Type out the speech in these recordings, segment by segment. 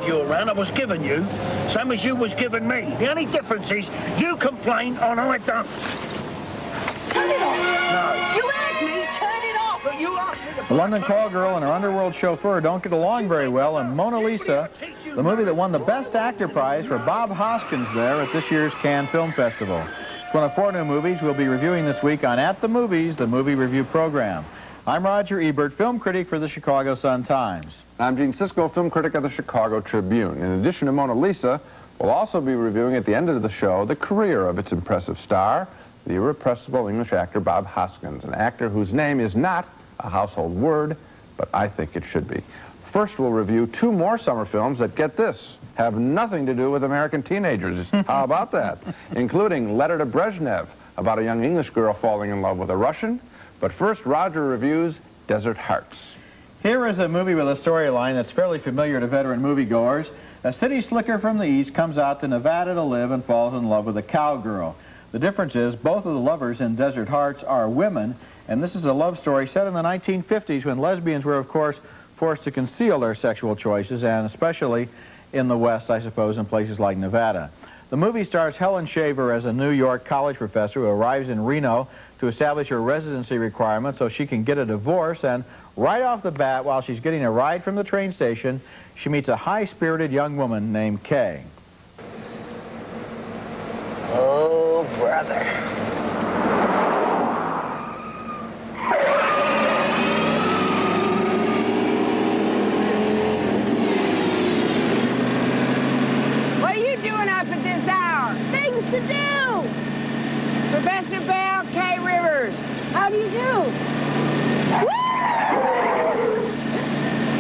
you around, I was giving you, same as you was giving me. The only difference is you complain and I don't. Turn it off. No. You asked me, turn it off. But you asked me to... The London call girl and her underworld chauffeur don't get along very well, and Mona Lisa, the movie that won the Best Actor prize for Bob Hoskins there at this year's Cannes Film Festival. It's one of 4 new movies we'll be reviewing this week on At the Movies, the movie review program. I'm Roger Ebert, film critic for the Chicago Sun-Times. I'm Gene Siskel, film critic of the Chicago Tribune. In addition to Mona Lisa, we'll also be reviewing at the end of the show the career of its impressive star, the irrepressible English actor Bob Hoskins, an actor whose name is not a household word, but I think it should be. First, we'll review 2 more summer films that, get this, have nothing to do with American teenagers. How about that? Including Letter to Brezhnev, about a young English girl falling in love with a Russian. But first, Roger reviews Desert Hearts. Here is a movie with a storyline that's fairly familiar to veteran moviegoers. A city slicker from the East comes out to Nevada to live and falls in love with a cowgirl. The difference is both of the lovers in Desert Hearts are women, and this is a love story set in the 1950s when lesbians were, of course, forced to conceal their sexual choices, and especially in the West, I suppose, in places like Nevada. The movie stars Helen Shaver as a New York college professor who arrives in Reno to establish her residency requirement so she can get a divorce, and right off the bat, while she's getting a ride from the train station, she meets a high-spirited young woman named Kay. Oh, brother. What are you doing up at this hour? Things to do. Professor Bell, Kay Rivers. How do you do?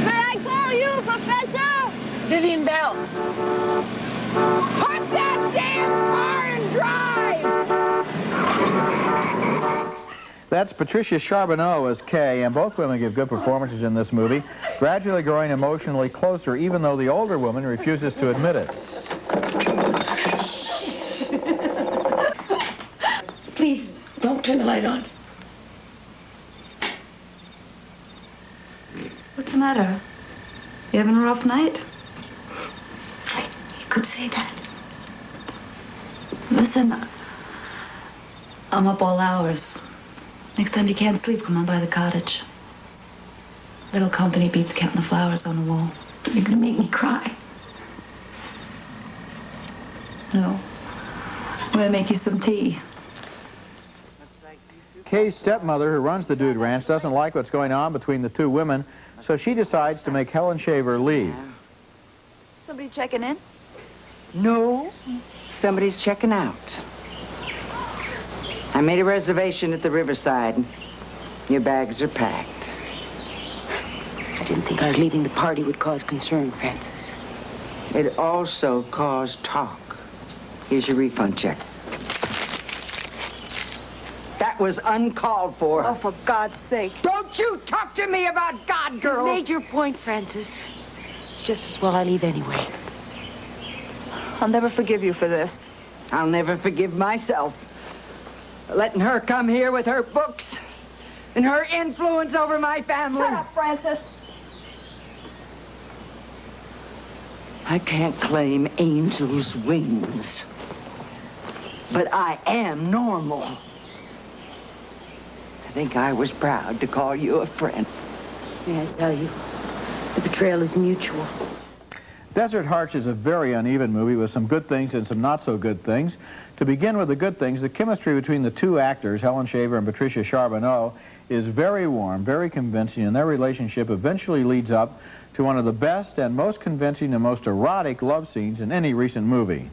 May I call you Professor? Vivian Bell. Put that damn car and drive! That's Patricia Charbonneau as Kay, and both women give good performances in this movie, gradually growing emotionally closer, even though the older woman refuses to admit it. Please, don't turn the light on. What's the matter? You having a rough night? You could say that. Listen, I'm up all hours. Next time you can't sleep, come on by the cottage. Little company beats counting the flowers on the wall. You're gonna make me cry. No. I'm gonna make you some tea. Kay's stepmother, who runs the Dude Ranch, doesn't like what's going on between the 2 women, so she decides to make Helen Shaver leave. Somebody checking in? No, somebody's checking out. I made a reservation at the Riverside. Your bags are packed. I didn't think our leaving the party would cause concern, Francis. It also caused talk. Here's your refund check. That was uncalled for. Oh, for God's sake. Don't you talk to me about God, girl! You made your point, Francis. It's just as well I leave anyway. I'll never forgive you for this. I'll never forgive myself. Letting her come here with her books and her influence over my family. Shut up, Francis. I can't claim angel's wings, but I am normal. I think I was proud to call you a friend. May I tell you, the betrayal is mutual. Desert Hearts is a very uneven movie with some good things and some not-so-good things. To begin with the good things, the chemistry between the 2 actors, Helen Shaver and Patricia Charbonneau, is very warm, very convincing, and their relationship eventually leads up to one of the best and most convincing and most erotic love scenes in any recent movie.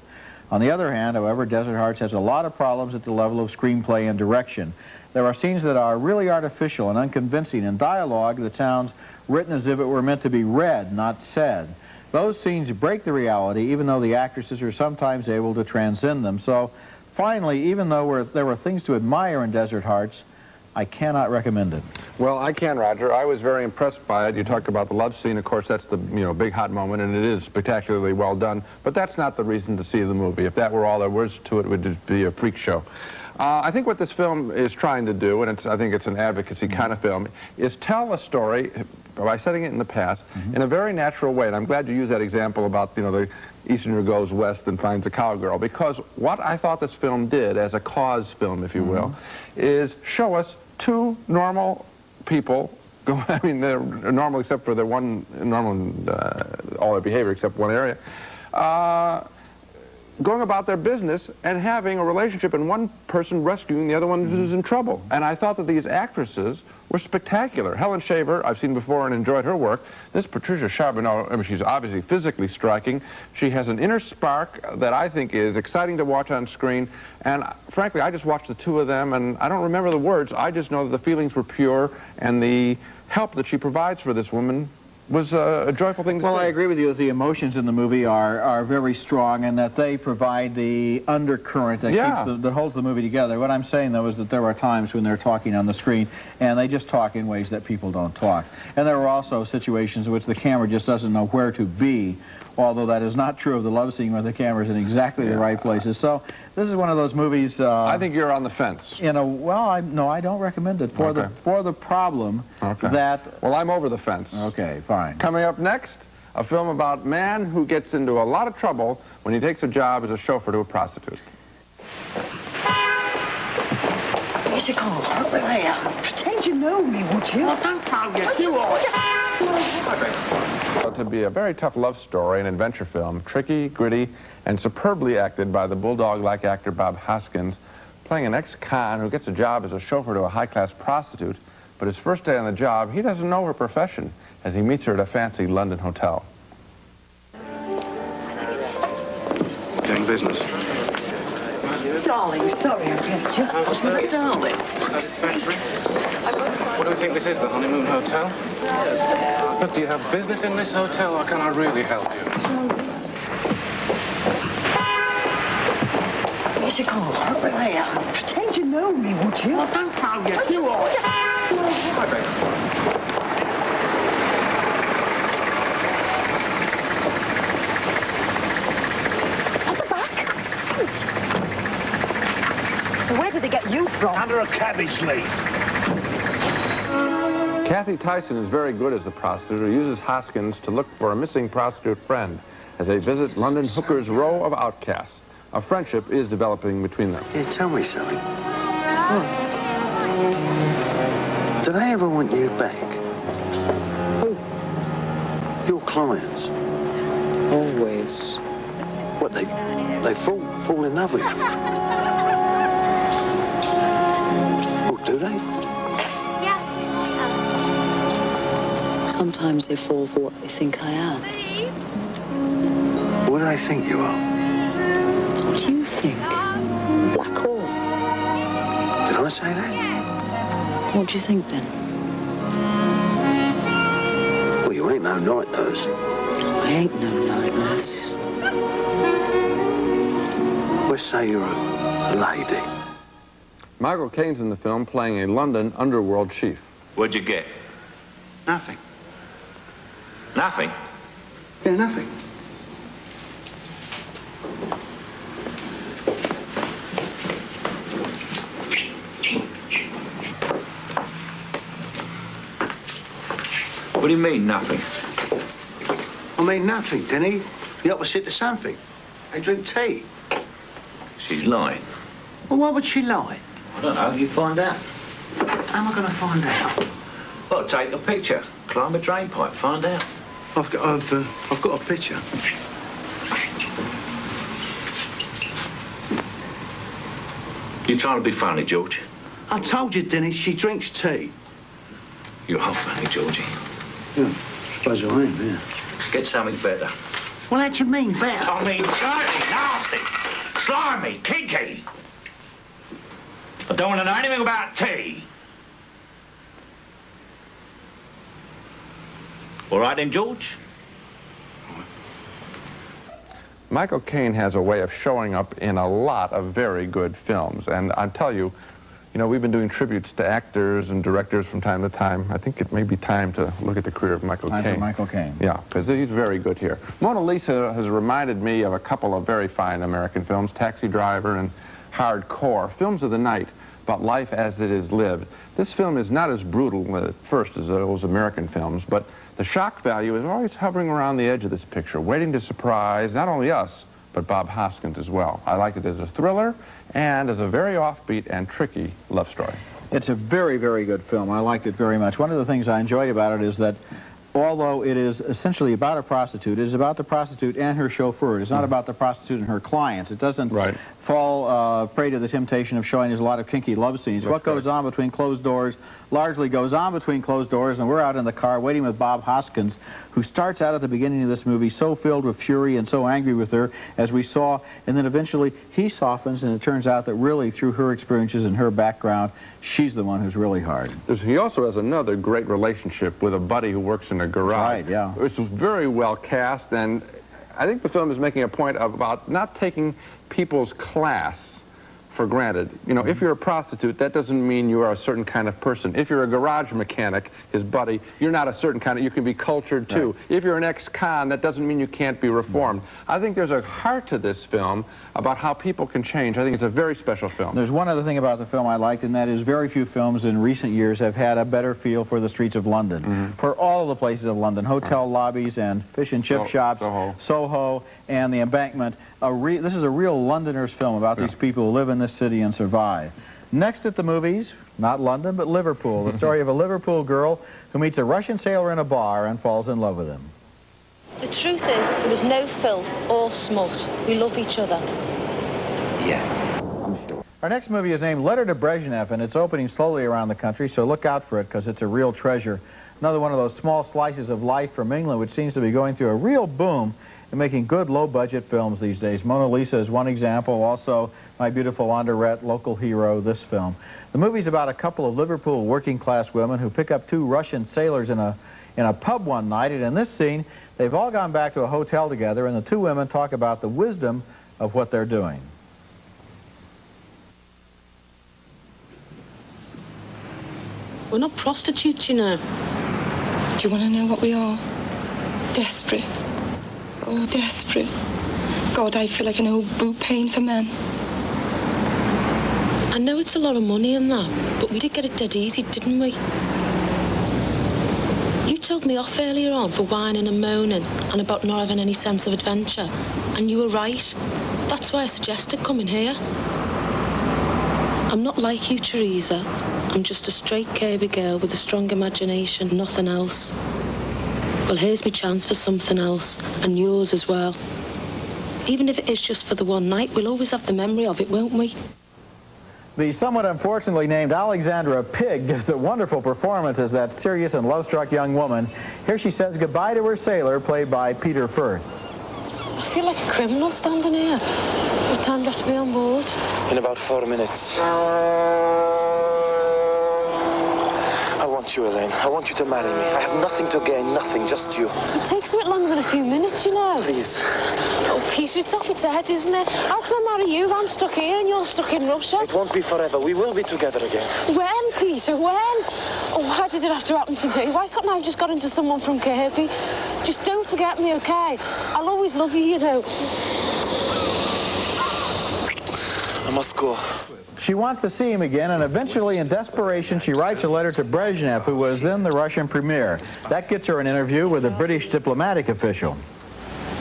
On the other hand, however, Desert Hearts has a lot of problems at the level of screenplay and direction. There are scenes that are really artificial and unconvincing, and dialogue that sounds written as if it were meant to be read, not said. Those scenes break the reality, even though the actresses are sometimes able to transcend them. So, finally, even though there were things to admire in Desert Hearts, I cannot recommend it. Well, I can, Roger. I was very impressed by it. You talked about the love scene. Of course, that's the big hot moment, and it is spectacularly well done. But that's not the reason to see the movie. If that were all there was to it, it would just be a freak show. I think what this film is trying to do, and I think it's an advocacy kind of film, is tell a story by setting it in the past in a very natural way. And I'm glad you used that example about, the Easterner goes west and finds a cowgirl, because what I thought this film did, as a cause film, if you will, is show us two normal people. I mean, they're normal except for their one normal in all their behavior except one area. Going about their business and having a relationship, and one person rescuing the other one who's in trouble. And I thought that these actresses were spectacular. Helen Shaver, I've seen before and enjoyed her work. This Patricia Charbonneau, I mean, she's obviously physically striking. She has an inner spark that I think is exciting to watch on screen. And frankly, I just watched the two of them, and I don't remember the words. I just know that the feelings were pure, and the help that she provides for this woman was a joyful thing to see. Well, I agree with you that the emotions in the movie are very strong, and that they provide the undercurrent that that holds the movie together. What I'm saying, though, is that there are times when they're talking on the screen, and they just talk in ways that people don't talk. And there are also situations in which the camera just doesn't know where to be, although that is not true of the love scene where the camera's in exactly the right places. So this is one of those movies... I think you're on the fence. No, I don't recommend it for the problem that... Well, I'm over the fence. Okay, fine. Coming up next, a film about a man who gets into a lot of trouble when he takes a job as a chauffeur to a prostitute. Where's you going? Pretend you know me, would you? To be a very tough love story, an adventure film, tricky, gritty, and superbly acted by the bulldog-like actor Bob Hoskins, playing an ex-con who gets a job as a chauffeur to a high-class prostitute, but his first day on the job, he doesn't know her profession as he meets her at a fancy London hotel. Doing business. Darling, sorry I kept you. Darling. What do you think this is, the honeymoon hotel? Look, do you have business in this hotel, or can I really help you? Where's you going? Pretend you know me, would you? I don't know you. You are. At the back? So where did they get you from? Under a cabbage leaf. Kathy Tyson is very good as the prostitute who uses Hoskins to look for a missing prostitute friend as they visit London Hooker's row of outcasts. A friendship is developing between them. Yeah, tell me something. Did I ever want you back? Who? Your clients. Always. What, they fall in love with you? Oh, do they? Sometimes they fall for what they think I am. What do they think you are? What do you think? Black hole. Did I say that? What do you think then? Well, you ain't no night nurse. I ain't no night nurse. Let's say you're a lady. Michael Caine's in the film playing a London underworld chief. What'd you get? Nothing. Nothing? Yeah, nothing. What do you mean, nothing? I mean nothing, Denny. The opposite to something. They drink tea. She's lying. Well, why would she lie? I don't know. You find out. How am I going to find out? Well, take a picture. Climb a drain pipe. Find out. I've got a picture. You trying to be funny, George? I told you, Denny, she drinks tea. You are funny, Georgie. Yeah, I suppose I am, yeah. Get something better. Well, how do you mean, better? I mean, dirty, nasty, slimy, kinky. I don't want to know anything about tea. All right then, George? Michael Caine has a way of showing up in a lot of very good films. And I tell you, we've been doing tributes to actors and directors from time to time. I think it may be time to look at the career of Michael Caine. Time for Michael Caine. Yeah, because he's very good here. Mona Lisa has reminded me of a couple of very fine American films, Taxi Driver and Hardcore, films of the night about life as it is lived. This film is not as brutal at first as those American films, but the shock value is always hovering around the edge of this picture, waiting to surprise not only us, but Bob Hoskins as well. I like it as a thriller and as a very offbeat and tricky love story. It's a very, very good film. I liked it very much. One of the things I enjoyed about it is that although it is essentially about a prostitute, it is about the prostitute and her chauffeur. It's not about the prostitute and her clients. It doesn't fall prey to the temptation of showing us a lot of kinky love scenes. What goes on between closed doors largely goes on between closed doors, and we're out in the car waiting with Bob Hoskins, who starts out at the beginning of this movie so filled with fury and so angry with her, as we saw, and then eventually he softens, and it turns out that really through her experiences and her background, she's the one who's really hard. He also has another great relationship with a buddy who works in a garage. Right, yeah. Which was very well cast, and I think the film is making a point about not taking people's class for granted. You know, if you're a prostitute, that doesn't mean you are a certain kind of person. If you're a garage mechanic, his buddy, you're not a certain kind of, you can be cultured too. Right. If you're an ex-con, that doesn't mean you can't be reformed. I think there's a heart to this film about how people can change. I think it's a very special film. There's one other thing about the film I liked, and that is very few films in recent years have had a better feel for the streets of London. For all of the places of London, hotel lobbies and fish and chip shops, Soho, and the Embankment. This is a real Londoners film about these people who live in this city and survive. Next at the movies, not London, but Liverpool, the story of a Liverpool girl who meets a Russian sailor in a bar and falls in love with him. The truth is, there is no filth or smut. We love each other. Yeah. Our next movie is named Letter to Brezhnev, and it's opening slowly around the country, so look out for it, because it's a real treasure. Another one of those small slices of life from England, which seems to be going through a real boom and making good low-budget films these days. Mona Lisa is one example. Also, My Beautiful Anderette, Local Hero, this film. The movie's about a couple of Liverpool working-class women who pick up two Russian sailors in a pub one night, and in this scene, they've all gone back to a hotel together, and the two women talk about the wisdom of what they're doing. We're not prostitutes, you know. Do you want to know what we are? Desperate. Oh, desperate. God, I feel like an old boot paying for men. I know it's a lot of money and that, but we did get it dead easy, didn't we? You told me off earlier on for whining and moaning and about not having any sense of adventure. And you were right. That's why I suggested coming here. I'm not like you, Teresa. I'm just a straight Kirby girl with a strong imagination, nothing else. Well, here's my chance for something else, and yours as well. Even if it is just for the one night, we'll always have the memory of it, won't we? The somewhat unfortunately named Alexandra Pig gives a wonderful performance as that serious and love-struck young woman. Here she says goodbye to her sailor, played by Peter Firth. I feel like a criminal standing here. What time do I have to be on board? In about 4 minutes. I want you, Elaine. I want you to marry me. I have nothing to gain, nothing, just you. It takes a bit longer than a few minutes, you know. Please. Oh, Peter, it's off its head, isn't it? How can I marry you if I'm stuck here and you're stuck in Russia? It won't be forever. We will be together again. When, Peter, when? Oh, why did it have to happen to me? Why couldn't I have just got into someone from Kirby? Just don't forget me, okay? I'll always love you, you know. I must go. She wants to see him again, and eventually, in desperation, she writes a letter to Brezhnev, who was then the Russian premier. That gets her an interview with a British diplomatic official.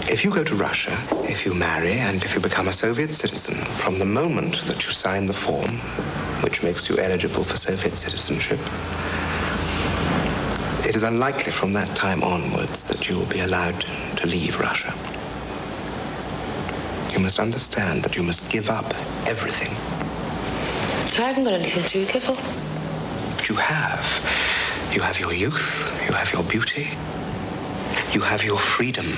If you go to Russia, if you marry, and if you become a Soviet citizen, from the moment that you sign the form, which makes you eligible for Soviet citizenship, it is unlikely from that time onwards that you will be allowed to leave Russia. You must understand that you must give up everything. I haven't got anything to give up. You have. You have your youth, you have your beauty, you have your freedom.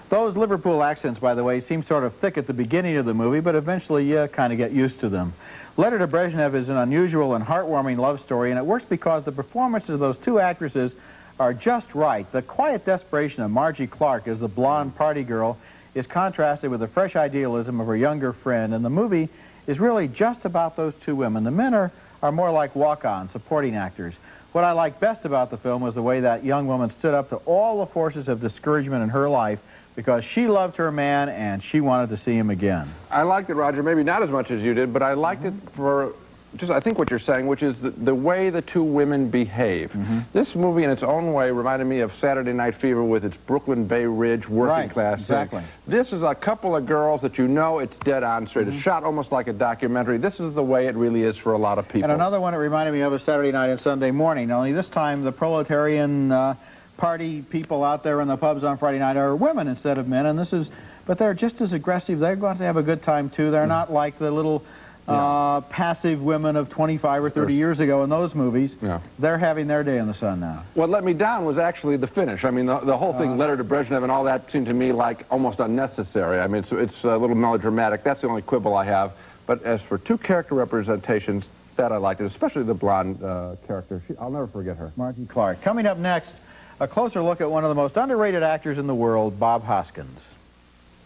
Those Liverpool accents, by the way, seem sort of thick at the beginning of the movie, but eventually you kind of get used to them. Letter to Brezhnev is an unusual and heartwarming love story, and it works because the performances of those two actresses are just right. The quiet desperation of Margie Clark as the blonde party girl is contrasted with the fresh idealism of her younger friend, and the movie is really just about those two women. The men are more like walk-on, supporting actors. What I liked best about the film was the way that young woman stood up to all the forces of discouragement in her life because she loved her man and she wanted to see him again. I liked it, Roger, maybe not as much as you did, but I liked it for just, I think what you're saying, which is the way the two women behave. This movie in its own way reminded me of Saturday Night Fever with its Brooklyn Bay Ridge working class exactly. thing. This is a couple of girls that you know it's dead on straight. It's shot almost like a documentary. This is the way it really is for a lot of people. And another one it reminded me of is Saturday Night and Sunday Morning, only this time the proletarian party people out there in the pubs on Friday night are women instead of men, and this is, but they're just as aggressive. They're going to have a good time too. They're not like the little passive women of 25 or 30 years ago in those movies. They're having their day in the sun now. What let me down was actually the finish. I mean, the whole thing, letter to Brezhnev and all that, seemed to me like almost unnecessary. I mean, it's a little melodramatic. That's the only quibble I have. But as for two character representations, that I liked it, especially the blonde character. I'll never forget her. Margie Clark. Coming up next, a closer look at one of the most underrated actors in the world, Bob Hoskins.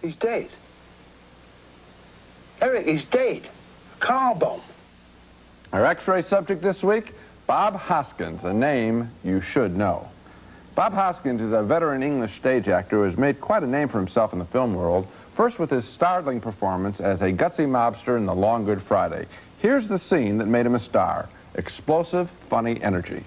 He's dead. Eric, he's dead. Car bomb. Our X-ray subject this week, Bob Hoskins, a name you should know. Bob Hoskins is a veteran English stage actor who has made quite a name for himself in the film world, first with his startling performance as a gutsy mobster in The Long Good Friday. Here's the scene that made him a star. Explosive, funny energy.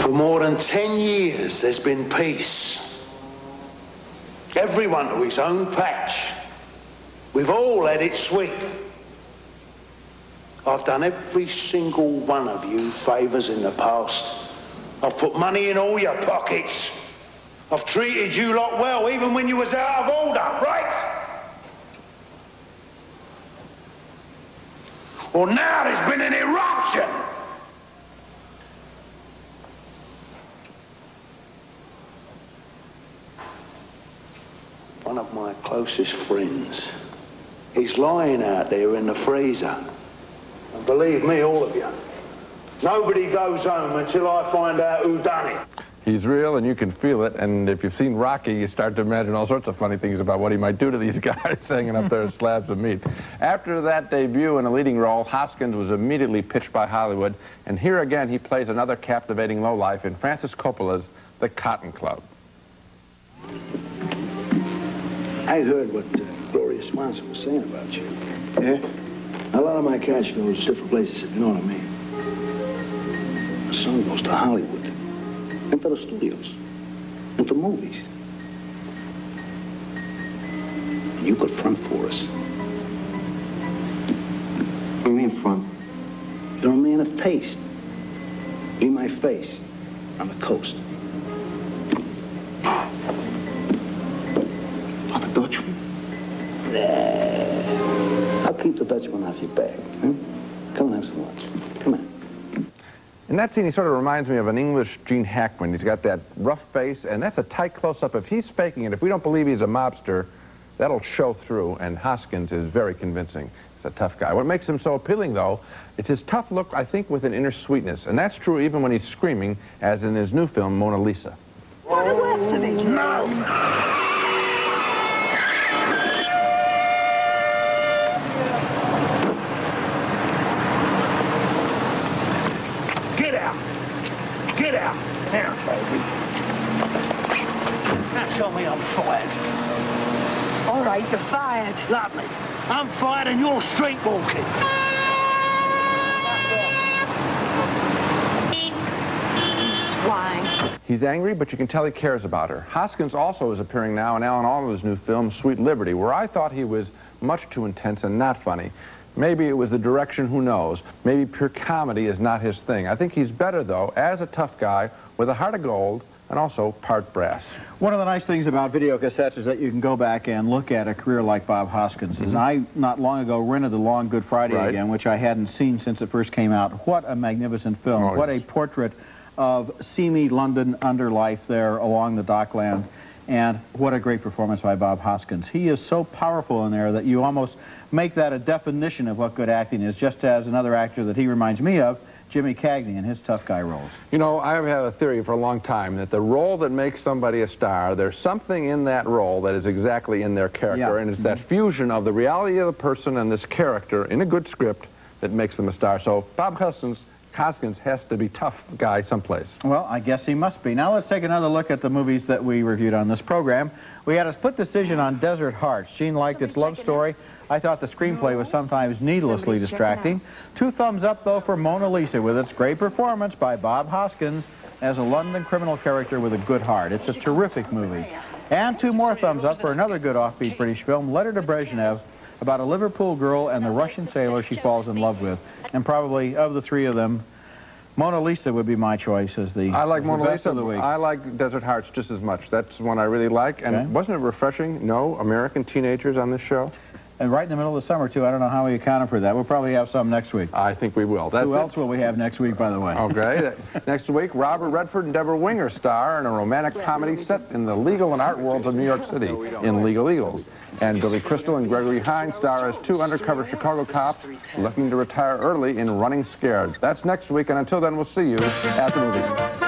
For more than 10 years, there's been peace. Everyone to his own patch. We've all had it sweet. I've done every single one of you favours in the past. I've put money in all your pockets. I've treated you lot well, even when you was out of order, right? Well, now there's been an eruption. One of my closest friends. He's lying out there in the freezer. And believe me, all of you, nobody goes home until I find out who done it. He's real, and you can feel it, and if you've seen Rocky, you start to imagine all sorts of funny things about what he might do to these guys hanging up there as slabs of meat. After that debut in a leading role, Hoskins was immediately pitched by Hollywood, and here again he plays another captivating lowlife in Francis Coppola's The Cotton Club. I heard what Gloria Swanson was saying about you. Yeah? A lot of my cats goes to different places, if you know what I mean. My son goes to Hollywood, and to the studios, and to movies. And you could front for us. What do you mean front? You're a man of taste. Be my face on the coast. Want the Dutchman? Nah. I'll keep the Dutchman off your back. Huh? Come and have some lunch. Come on. In that scene, he sort of reminds me of an English Gene Hackman. He's got that rough face, and that's a tight close-up. If he's faking it, if we don't believe he's a mobster, that'll show through, and Hoskins is very convincing. He's a tough guy. What makes him so appealing, though, it's his tough look, I think, with an inner sweetness. And that's true even when he's screaming, as in his new film, Mona Lisa. No! Get out. Now, baby. Now tell me I'm fired. All right, you're fired. Lovely. I'm fired and you're street walking. You swine. He's angry, but you can tell he cares about her. Hoskins also is appearing now in Alan Alda's new film, Sweet Liberty, where I thought he was much too intense and not funny. Maybe it was the direction, who knows? Maybe pure comedy is not his thing. I think he's better, though, as a tough guy with a heart of gold and also part brass. One of the nice things about video cassettes is that you can go back and look at a career like Bob Hoskins'. And I, not long ago, rented The Long Good Friday again, which I hadn't seen since it first came out. What a magnificent film. Oh, what a portrait of seamy London underlife there along the dockland. And what a great performance by Bob Hoskins. He is so powerful in there that you almost make that a definition of what good acting is, just as another actor that he reminds me of Jimmy Cagney in his tough guy roles. You know, I've had a theory for a long time that the role that makes somebody a star, there's something in that role that is exactly in their character, and it's that fusion of the reality of the person and this character in a good script that makes them a star. So Bob Hoskins has to be tough guy someplace. Well, I guess he must be. Now let's take another look at the movies that we reviewed on this program. We had a split decision on Desert Hearts. Gene liked its love story. I thought the screenplay was sometimes needlessly distracting. 2 thumbs up, though, for Mona Lisa, with its great performance by Bob Hoskins as a London criminal character with a good heart. It's a terrific movie. And 2 more thumbs up for another good offbeat British film, Letter to Brezhnev, about a Liverpool girl and the Russian sailor she falls in love with. And probably, of the 3 of them, Mona Lisa would be my choice as the I like Mona Lisa. of the week. I like Desert Hearts just as much. That's one I really like. And wasn't it refreshing? No American teenagers on this show? And right in the middle of the summer, too. I don't know how we accounted for that. We'll probably have some next week. I think we will. Who else will we have next week, by the way? Okay. Next week, Robert Redford and Deborah Winger star in a romantic comedy set in the legal and art worlds of New York City in Legal Eagles. And Billy Crystal and Gregory Hines star as 2 undercover Chicago cops looking to retire early in Running Scared. That's next week, and until then, we'll see you at the movies.